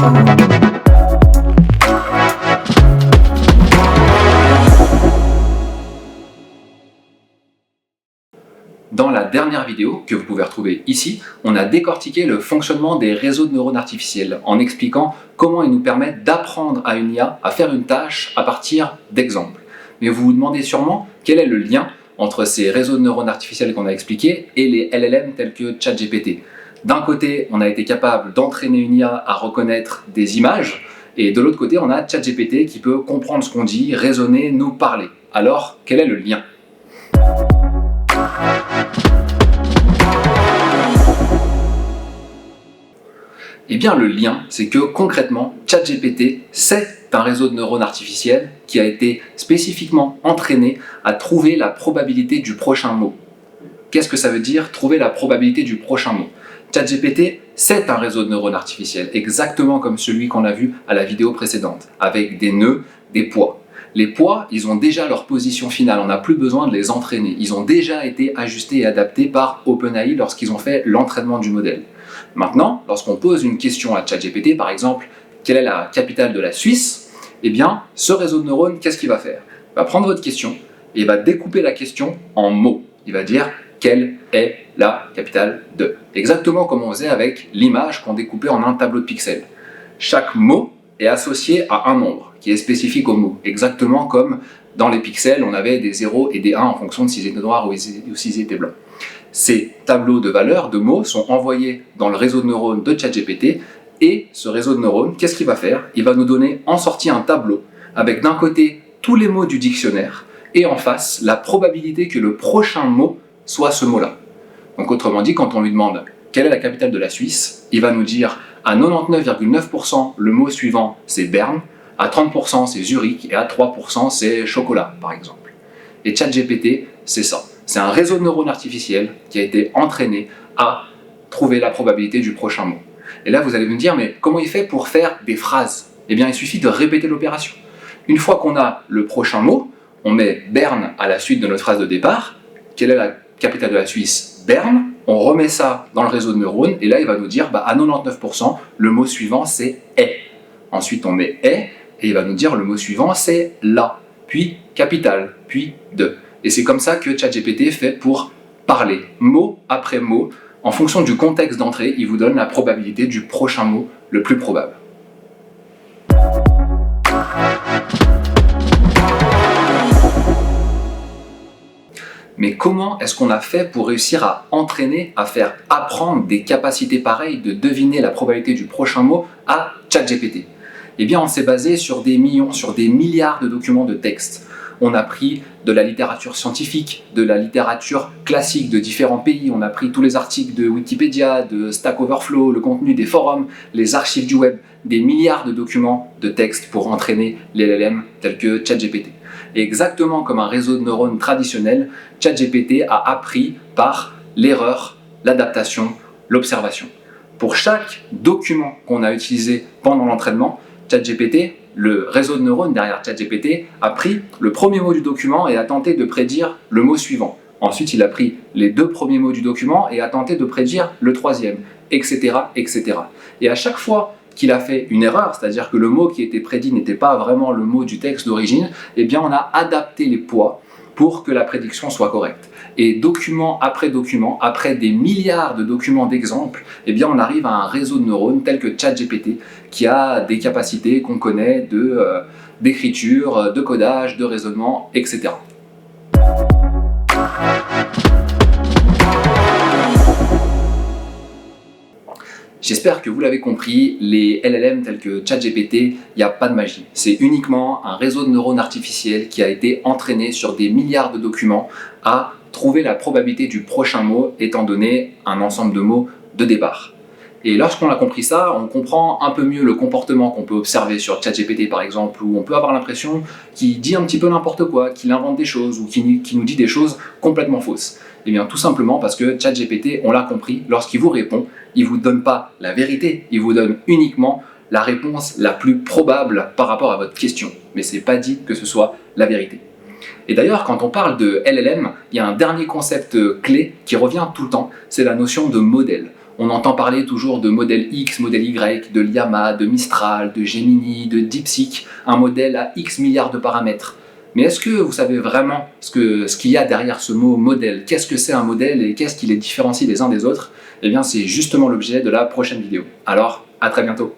Dans la dernière vidéo, que vous pouvez retrouver ici, on a décortiqué le fonctionnement des réseaux de neurones artificiels en expliquant comment ils nous permettent d'apprendre à une IA à faire une tâche à partir d'exemples. Mais vous vous demandez sûrement quel est le lien entre ces réseaux de neurones artificiels qu'on a expliqués et les LLM tels que ChatGPT. D'un côté, on a été capable d'entraîner une IA à reconnaître des images, et de l'autre côté, on a ChatGPT qui peut comprendre ce qu'on dit, raisonner, nous parler. Alors, quel est le lien ? Eh bien, le lien, c'est que concrètement, ChatGPT, c'est un réseau de neurones artificiels qui a été spécifiquement entraîné à trouver la probabilité du prochain mot. Qu'est-ce que ça veut dire, trouver la probabilité du prochain mot ? ChatGPT, c'est un réseau de neurones artificiels, exactement comme celui qu'on a vu à la vidéo précédente, avec des nœuds, des poids. Les poids, ils ont déjà leur position finale, on n'a plus besoin de les entraîner. Ils ont déjà été ajustés et adaptés par OpenAI lorsqu'ils ont fait l'entraînement du modèle. Maintenant, lorsqu'on pose une question à ChatGPT, par exemple, quelle est la capitale de la Suisse ? Eh bien, ce réseau de neurones, qu'est-ce qu'il va faire ? Il va prendre votre question et il va découper la question en mots. Il va dire quelle est la capitale de ? Exactement comme on faisait avec l'image qu'on découpait en un tableau de pixels. Chaque mot est associé à un nombre qui est spécifique au mot, exactement comme dans les pixels, on avait des 0 et des 1 en fonction de s'ils étaient noirs ou s'ils étaient blancs. Ces tableaux de valeurs, de mots, sont envoyés dans le réseau de neurones de ChatGPT, et ce réseau de neurones, qu'est-ce qu'il va faire ? Il va nous donner en sortie un tableau avec d'un côté tous les mots du dictionnaire et en face la probabilité que le prochain mot soit ce mot-là. Donc autrement dit, quand on lui demande quelle est la capitale de la Suisse, il va nous dire à 99,9% le mot suivant c'est Berne, à 30% c'est Zurich et à 3% c'est chocolat par exemple. Et ChatGPT, c'est ça. C'est un réseau de neurones artificiels qui a été entraîné à trouver la probabilité du prochain mot. Et là, vous allez me dire, mais comment il fait pour faire des phrases ? Eh bien, il suffit de répéter l'opération. Une fois qu'on a le prochain mot, on met Berne à la suite de notre phrase de départ. Quelle est la capitale de la Suisse ? Berne. On remet ça dans le réseau de neurones, et là, il va nous dire, à 99%, le mot suivant, c'est « est ». Ensuite, on met « est », et il va nous dire, le mot suivant, c'est « la », puis « capitale », puis « de ». Et c'est comme ça que ChatGPT fait pour parler, mot après mot. En fonction du contexte d'entrée, il vous donne la probabilité du prochain mot le plus probable. Mais comment est-ce qu'on a fait pour réussir à entraîner, à faire apprendre des capacités pareilles de deviner la probabilité du prochain mot à ChatGPT ? Eh bien, on s'est basé sur des millions, sur des milliards de documents de texte. On a pris de la littérature scientifique, de la littérature classique de différents pays, on a pris tous les articles de Wikipédia, de Stack Overflow, le contenu des forums, les archives du web, des milliards de documents de texte pour entraîner les LLM tels que ChatGPT. Et exactement comme un réseau de neurones traditionnel, ChatGPT a appris par l'erreur, l'adaptation, l'observation. Pour chaque document qu'on a utilisé pendant l'entraînement, ChatGPT, le réseau de neurones derrière ChatGPT, a pris le premier mot du document et a tenté de prédire le mot suivant. Ensuite, il a pris les deux premiers mots du document et a tenté de prédire le troisième, etc., etc. Et à chaque fois qu'il a fait une erreur, c'est-à-dire que le mot qui était prédit n'était pas vraiment le mot du texte d'origine, eh bien on a adapté les poids pour que la prédiction soit correcte. Et document, après des milliards de documents d'exemples, eh bien on arrive à un réseau de neurones tel que ChatGPT qui a des capacités qu'on connaît d'écriture, de codage, de raisonnement, etc. J'espère que vous l'avez compris, les LLM tels que ChatGPT, il n'y a pas de magie. C'est uniquement un réseau de neurones artificiels qui a été entraîné sur des milliards de documents à trouver la probabilité du prochain mot étant donné un ensemble de mots de départ. Et lorsqu'on a compris ça, on comprend un peu mieux le comportement qu'on peut observer sur ChatGPT par exemple, où on peut avoir l'impression qu'il dit un petit peu n'importe quoi, qu'il invente des choses ou qu'il nous dit des choses complètement fausses. Eh bien tout simplement parce que ChatGPT, on l'a compris, lorsqu'il vous répond, il ne vous donne pas la vérité, il vous donne uniquement la réponse la plus probable par rapport à votre question. Mais ce n'est pas dit que ce soit la vérité. Et d'ailleurs, quand on parle de LLM, il y a un dernier concept clé qui revient tout le temps, c'est la notion de modèle. On entend parler toujours de modèle X, modèle Y, de Llama, de Mistral, de Gemini, de DeepSeek, un modèle à X milliards de paramètres. Mais est-ce que vous savez vraiment ce qu'il y a derrière ce mot modèle? Qu'est-ce que c'est un modèle et qu'est-ce qui les différencie les uns des autres? Eh bien, c'est justement l'objet de la prochaine vidéo. Alors, à très bientôt.